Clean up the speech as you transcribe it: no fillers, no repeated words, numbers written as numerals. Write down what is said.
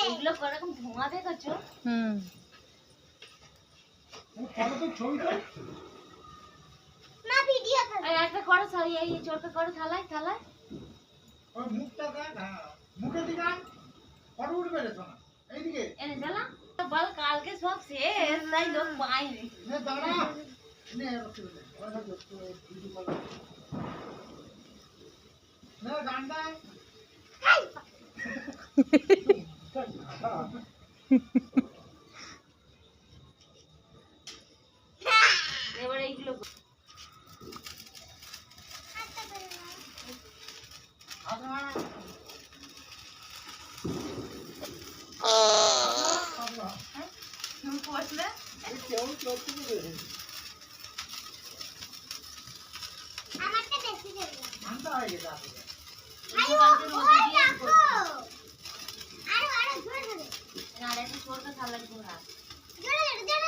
এগুলো করকম ধোঁয়া দেখছো? না ভিডিও করে একটা করো সরি এই চোরটা করো থালায় থালায় ওই মুখটা দেখ হ্যাঁ মুখে দিকে আন ফটো উঠবে রে সোনা এইদিকে এনে চলা বল কালকে সব শেষ তাই লোক পাইনি নে দাঁড়া নে রক্ত দে ওটা যত ভিডিও কল নে গান্ডা এবারে এইগুলো তুমি করলে কেউ চলতে দেবে আমারটা বেশি দেবে ঠান্ডা হয়ে গেছে আসলে আরো জোরে জোরে না রে চোরটা থালায় ঘোরা জোরে জোরে